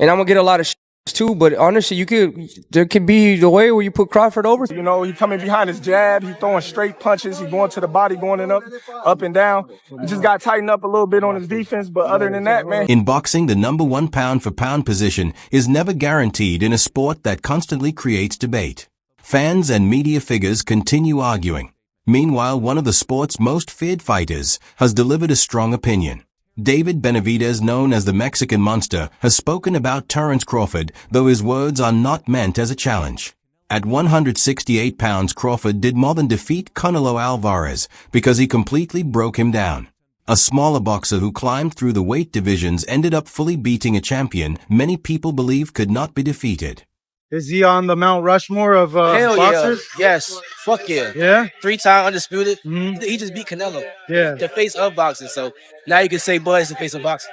And I'm gonna get a lot of too, but honestly, there could be the way where you put Crawford over. You know, he coming behind his jab, he throwing straight punches, he going to the body, going in up and down. He just got to tighten up a little bit on his defense, but other than that, man. In boxing, the #1 pound-for-pound position is never guaranteed in a sport that constantly creates debate. Fans and media figures continue arguing. Meanwhile, one of the sport's most feared fighters has delivered a strong opinion. David Benavidez, known as the Mexican Monster, has spoken about Terence Crawford, though his words are not meant as a challenge. At 168 pounds, Crawford did more than defeat Canelo Alvarez because he completely broke him down. A smaller boxer who climbed through the weight divisions ended up fully beating a champion many people believe could not be defeated. Is he on the Mount Rushmore of Hell boxers? Yeah. Yes. Fuck yeah. Yeah? 3-time undisputed. He just beat Canelo. Yeah. The face of boxing. So now you can say Bud is the face of boxing.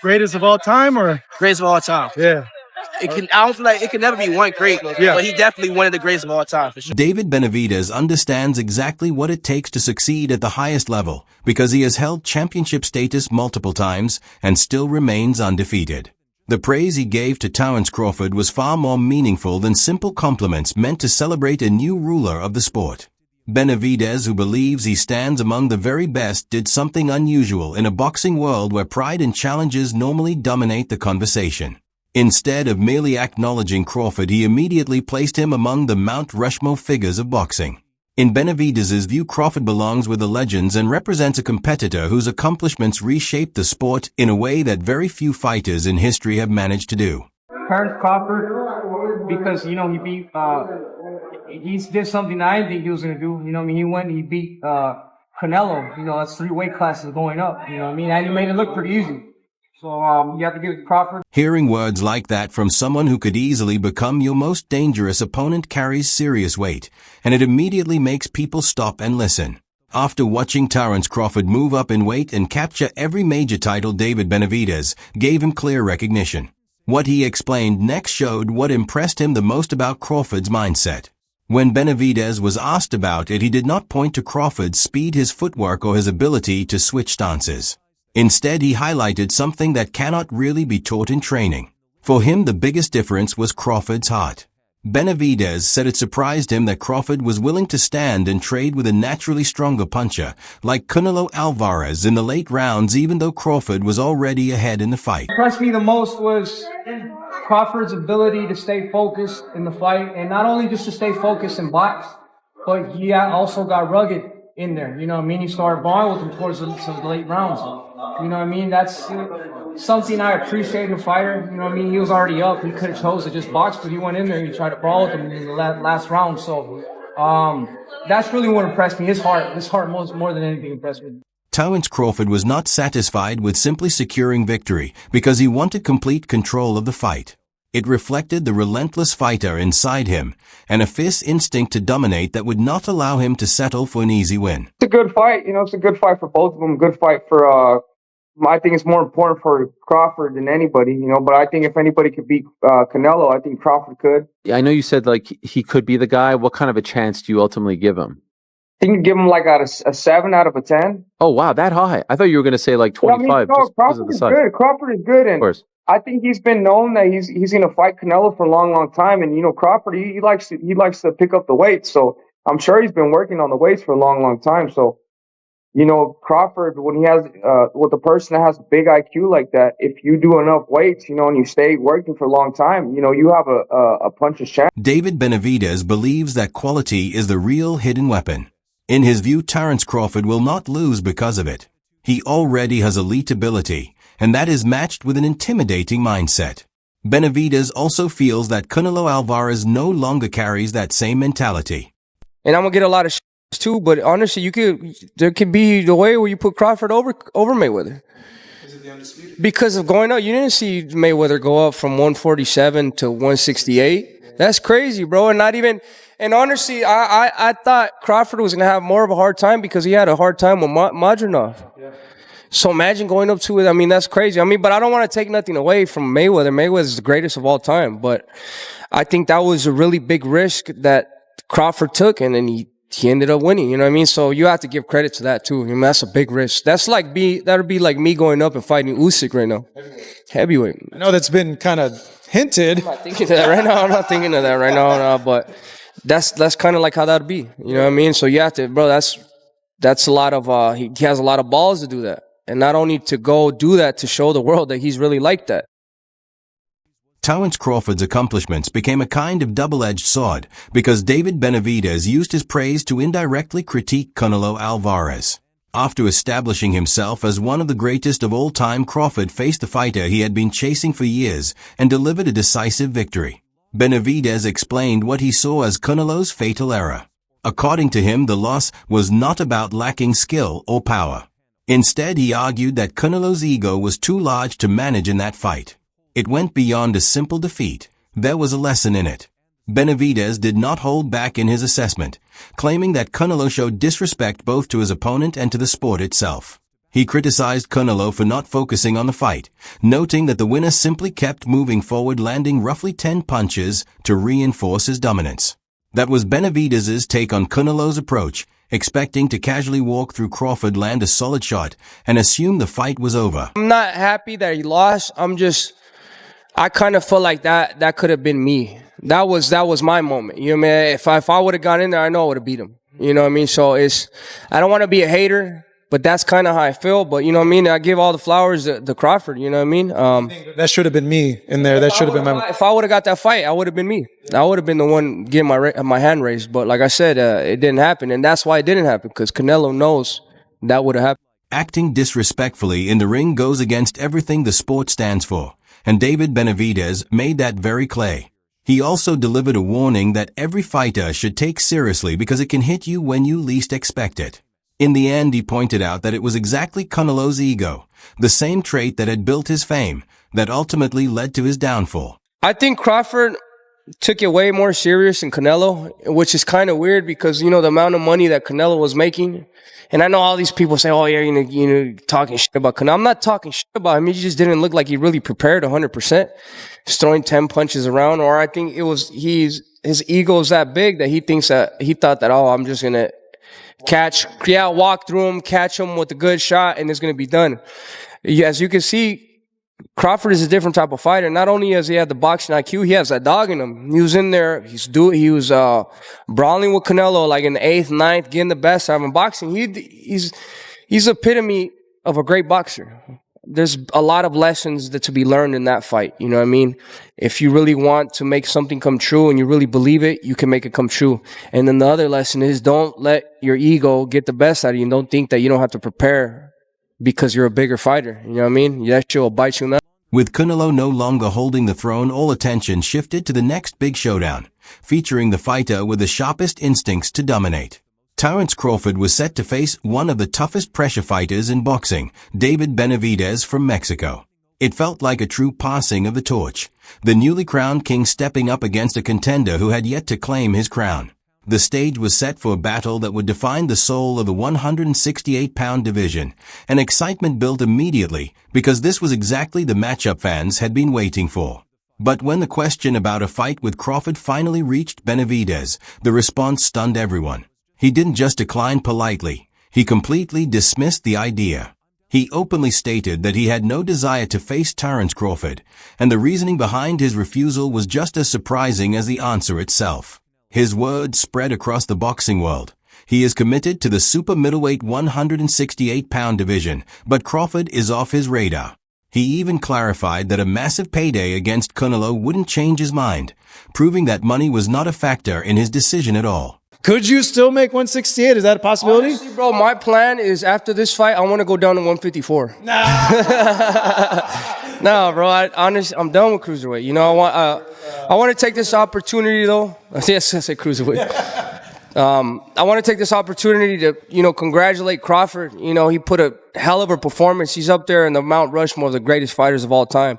Greatest of all time, or? Greatest of all time. Yeah. I don't feel like it can never be one great, but he definitely one of the greatest of all time, for sure. David Benavidez understands exactly what it takes to succeed at the highest level because he has held championship status multiple times and still remains undefeated. The praise he gave to Terence Crawford was far more meaningful than simple compliments meant to celebrate a new ruler of the sport. Benavidez, who believes he stands among the very best, did something unusual in a boxing world where pride and challenges normally dominate the conversation. Instead of merely acknowledging Crawford, he immediately placed him among the Mount Rushmore figures of boxing. In Benavidez's view, Crawford belongs with the legends and represents a competitor whose accomplishments reshaped the sport in a way that very few fighters in history have managed to do. Terence Crawford, because, he beat, he did something I didn't think he was going to do. He beat Canelo. That's 3 weight classes going up. And he made it look pretty easy. So you have to give Crawford. Hearing words like that from someone who could easily become your most dangerous opponent carries serious weight, and it immediately makes people stop and listen. After watching Terence Crawford move up in weight and capture every major title, David Benavidez gave him clear recognition. What he explained next showed what impressed him the most about Crawford's mindset. When Benavidez was asked about it, he did not point to Crawford's speed, his footwork, or his ability to switch stances. Instead, he highlighted something that cannot really be taught in training. For him, the biggest difference was Crawford's heart. Benavidez said it surprised him that Crawford was willing to stand and trade with a naturally stronger puncher like Canelo Alvarez in the late rounds, even though Crawford was already ahead in the fight. What impressed me the most was Crawford's ability to stay focused in the fight, and not only just to stay focused and box, but he also got rugged in there. He started balling with him towards some late rounds. That's something I appreciate in a fighter. He was already up. He could have chose to just box, but he went in there and he tried to brawl with him in the last round. So that's really what impressed me. His heart more than anything impressed me. Terence Crawford was not satisfied with simply securing victory because he wanted complete control of the fight. It reflected the relentless fighter inside him and a fierce instinct to dominate that would not allow him to settle for an easy win. It's a good fight. It's a good fight for both of them. Good fight for, I think it's more important for Crawford than anybody, but I think if anybody could beat Canelo, I think Crawford could. I know you said he could be the guy. What kind of a chance do you ultimately give him? I think you give him a 7 out of a 10. Oh, wow, that high. I thought you were going to say 25. Crawford is good. Crawford is good. And of course. I think he's been known that he's going to fight Canelo for a long, long time. And, Crawford, he likes to pick up the weight. So I'm sure he's been working on the weights for a long, long time. So, Crawford, when he has, with a person that has a big IQ like that, if you do enough weights, and you stay working for a long time, you have a puncher's chance. David Benavidez believes that quality is the real hidden weapon. In his view, Terence Crawford will not lose because of it. He already has elite ability, and that is matched with an intimidating mindset. Benavidez also feels that Canelo Alvarez no longer carries that same mentality. And I'm gonna get a lot of too, but honestly, there could be the way where you put Crawford over Mayweather. Is it the undisputed? Because of going up, you didn't see Mayweather go up from 147 to 168. That's crazy, bro. And honestly, I thought Crawford was gonna have more of a hard time because he had a hard time with Madronov. Yeah. So imagine going up to it. That's crazy. But I don't want to take nothing away from Mayweather. Mayweather's the greatest of all time. But I think that was a really big risk that Crawford took, and then he he ended up winning. You know what I mean? So you have to give credit to that too. I mean, that's a big risk. That'd be like me going up and fighting Usyk right now, heavyweight. I know that's been kind of hinted. I'm not thinking of that right now. I'm not thinking of that right now, no, but that's kind of like how that'd be. You know what I mean? So you have to, bro. That's a lot of. He has a lot of balls to do that, and not only to go do that to show the world that he's really like that. Terence Crawford's accomplishments became a kind of double-edged sword because David Benavidez used his praise to indirectly critique Canelo Alvarez. After establishing himself as one of the greatest of all time, Crawford faced the fighter he had been chasing for years and delivered a decisive victory. Benavidez explained what he saw as Canelo's fatal error. According to him, the loss was not about lacking skill or power. Instead, he argued that Canelo's ego was too large to manage in that fight. It went beyond a simple defeat. There was a lesson in it. Benavidez did not hold back in his assessment, claiming that Canelo showed disrespect both to his opponent and to the sport itself. He criticized Canelo for not focusing on the fight, noting that the winner simply kept moving forward, landing roughly 10 punches to reinforce his dominance. That was Benavidez's take on Canelo's approach, expecting to casually walk through Crawford, land a solid shot, and assume the fight was over. I'm not happy that he lost. I kind of felt like that could have been me. That was my moment. You know what I mean? If I would have gone in there, I know I would have beat him. You know what I mean? So I don't want to be a hater, but that's kind of how I feel. But you know what I mean? I give all the flowers to Crawford. You know what I mean? That should have been me in there. That should have been my. If I would have got that fight, I would have been me. I would have been the one getting my hand raised. But like I said, it didn't happen, and that's why it didn't happen, because Canelo knows that would have happened. Acting disrespectfully in the ring goes against everything the sport stands for, and David Benavidez made that very clear. He also delivered a warning that every fighter should take seriously because it can hit you when you least expect it. In the end, he pointed out that it was exactly Canelo's ego, the same trait that had built his fame, that ultimately led to his downfall. I think Crawford took it way more serious than Canelo, which is kind of weird because, you know, the amount of money that Canelo was making. And I know all these people say, oh, yeah, you know, talking shit about Canelo. I'm not talking shit about him. He just didn't look like he really prepared 100%. He's throwing 10 punches around. Or I think it was his ego is that big that he thought that, oh, I'm just going to walk through him, catch him with a good shot, and it's going to be done. As you can see, Crawford is a different type of fighter. Not only has he had the boxing IQ, he has that dog in him. He was in there. He was brawling with Canelo like in the 8th, 9th, getting the best out of him. Boxing, he's epitome of a great boxer. There's a lot of lessons to be learned in that fight. You know what I mean? If you really want to make something come true and you really believe it, you can make it come true. And then the other lesson is, don't let your ego get the best out of you. And don't think that you don't have to prepare because you're a bigger fighter. You know what I mean? That shit will bite you in the... With Canelo no longer holding the throne, all attention shifted to the next big showdown, featuring the fighter with the sharpest instincts to dominate. Terence Crawford was set to face one of the toughest pressure fighters in boxing, David Benavidez from Mexico. It felt like a true passing of the torch, the newly crowned king stepping up against a contender who had yet to claim his crown. The stage was set for a battle that would define the soul of the 168-pound division, and excitement built immediately because this was exactly the matchup fans had been waiting for. But when the question about a fight with Crawford finally reached Benavidez, the response stunned everyone. He didn't just decline politely, he completely dismissed the idea. He openly stated that he had no desire to face Terence Crawford, and the reasoning behind his refusal was just as surprising as the answer itself. His words spread across the boxing world. He is committed to the super middleweight 168-pound division, but Crawford is off his radar. He even clarified that a massive payday against Canelo wouldn't change his mind, proving that money was not a factor in his decision at all. Could you still make 168? Is that a possibility? Honestly, bro, my plan is after this fight, I want to go down to 154. No, bro. I'm done with cruiserweight. You know, I want to take this opportunity, though. Yes, I say cruiserweight. I want to take this opportunity to, you know, congratulate Crawford. You know, he put a hell of a performance. He's up there in the Mount Rushmore of the greatest fighters of all time.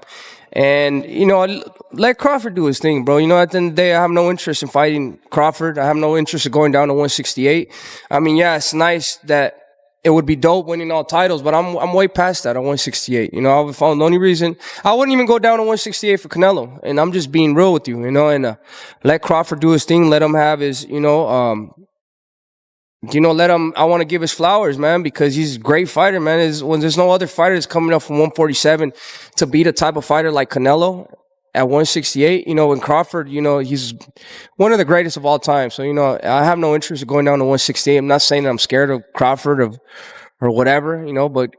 And, you know, let Crawford do his thing, bro. You know, at the end of the day, I have no interest in fighting Crawford. I have no interest in going down to 168. I mean, yeah, it's nice that it would be dope winning all titles, but I'm way past that at 168. You know, I found the only reason I wouldn't even go down to 168 for Canelo. And I'm just being real with you, you know, and let Crawford do his thing. Let him have his, you know, let him. I want to give his flowers, man, because he's a great fighter, man. When there's no other fighter that's coming up from 147 to beat a type of fighter like Canelo at 168, when Crawford, he's one of the greatest of all time. So, I have no interest in going down to 168. I'm not saying that I'm scared of Crawford or whatever, but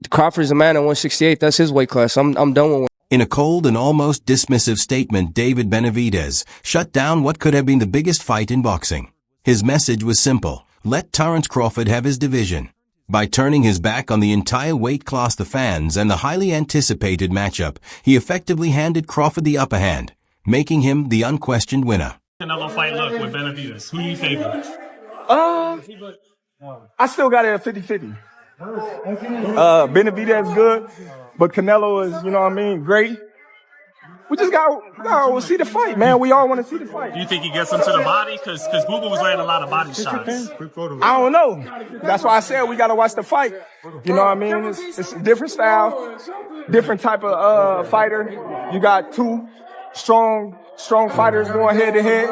Crawford's the man at 168. That's his weight class. I'm done with. In a cold and almost dismissive statement, David Benavidez shut down what could have been the biggest fight in boxing. His message was simple: let Terence Crawford have his division. By turning his back on the entire weight class, the fans, and the highly anticipated matchup, he effectively handed Crawford the upper hand, making him the unquestioned winner. Canelo fight look with Benavidez. Who do you favor? I still got it at 50-50. Benavidez good, but Canelo is, great. We just got to see the fight, man. We all want to see the fight. Do you think he gets him to the body? Because Boo Boo was landing a lot of body shots. I don't know. That's why I said we got to watch the fight. You know what I mean? It's a different style, different type of fighter. You got two strong fighters going head to head.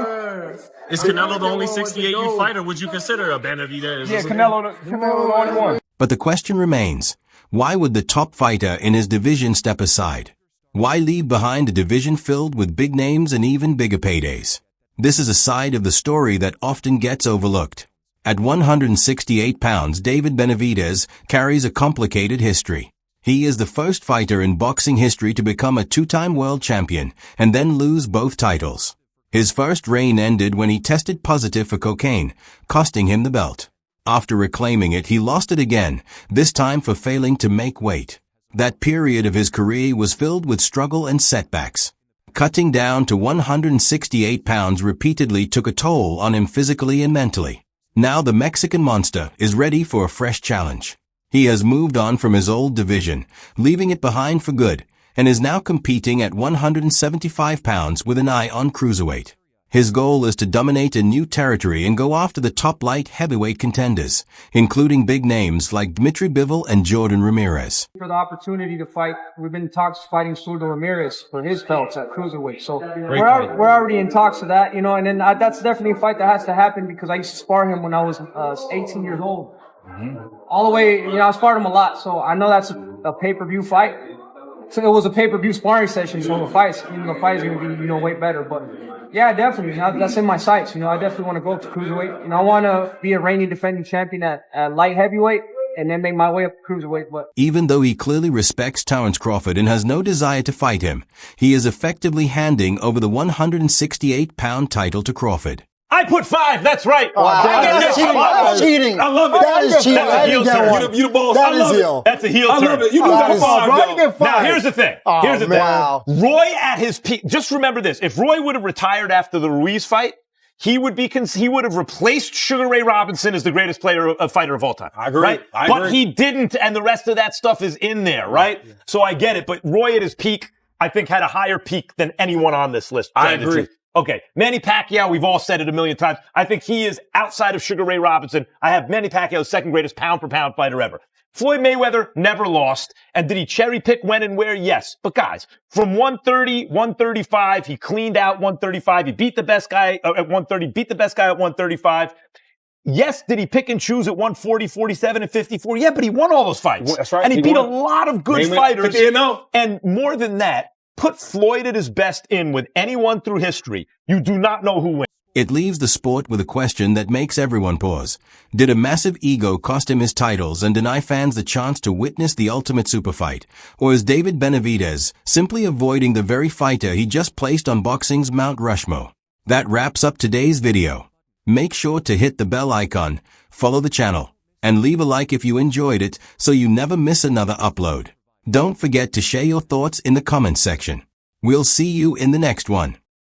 Is Canelo the only 68U fighter? Would you consider a Benavidez? Yeah, Canelo the only one. But the question remains, why would the top fighter in his division step aside? Why leave behind a division filled with big names and even bigger paydays? This is a side of the story that often gets overlooked. At 168 pounds, David Benavidez carries a complicated history. He is the first fighter in boxing history to become a two-time world champion and then lose both titles. His first reign ended when he tested positive for cocaine, costing him the belt. After reclaiming it, he lost it again, this time for failing to make weight. That period of his career was filled with struggle and setbacks. Cutting down to 168 pounds repeatedly took a toll on him physically and mentally. Now the Mexican monster is ready for a fresh challenge. He has moved on from his old division, leaving it behind for good, and is now competing at 175 pounds with an eye on cruiserweight. His goal is to dominate a new territory and go after the top light heavyweight contenders, including big names like Dmitry Bivol and Jordan Ramirez. For the opportunity to fight, we've been in talks fighting Jordan Ramirez for his belts at cruiserweight. So we're already in talks of that, and then that's definitely a fight that has to happen because I used to spar him when I was 18 years old. All the way, I sparred him a lot, so I know that's a pay-per-view fight. So it was a pay-per-view sparring session, so the fight is going to be, way better. But yeah, definitely, that's in my sights. I definitely want to go up to cruiserweight. I want to be a reigning defending champion at light heavyweight and then make my way up to cruiserweight. But even though he clearly respects Terence Crawford and has no desire to fight him, he is effectively handing over the 168-pound title to Crawford. I put 5. That's right. Wow. That's cheating. I love it. That is cheating. That's a heel turn. You the boss. That is heel. That's a heel turn. I love it. You got 5. Now, here's the thing. Wow. Roy at his peak. Just remember this. If Roy would have retired after the Ruiz fight, he would have replaced Sugar Ray Robinson as the greatest fighter of all time. I agree. Right? I but agree. he didn't, and the rest of that stuff is in there, right? Yeah. So I get it. But Roy at his peak, I think, had a higher peak than anyone on this list. I agree. Okay, Manny Pacquiao, we've all said it a million times. I think he is, outside of Sugar Ray Robinson, I have Manny Pacquiao's second greatest pound-for-pound fighter ever. Floyd Mayweather never lost. And did he cherry-pick when and where? Yes. But guys, from 130, 135, he cleaned out 135. He beat the best guy at 130, beat the best guy at 135. Yes, did he pick and choose at 140, 47, and 54? Yeah, but he won all those fights. That's right. And he beat a lot of good fighters. No. And more than that, put Floyd at his best with anyone through history. You do not know who wins. It leaves the sport with a question that makes everyone pause. Did a massive ego cost him his titles and deny fans the chance to witness the ultimate super fight? Or is David Benavidez simply avoiding the very fighter he just placed on boxing's Mount Rushmore? That wraps up today's video. Make sure to hit the bell icon, follow the channel, and leave a like if you enjoyed it so you never miss another upload. Don't forget to share your thoughts in the comments section. We'll see you in the next one.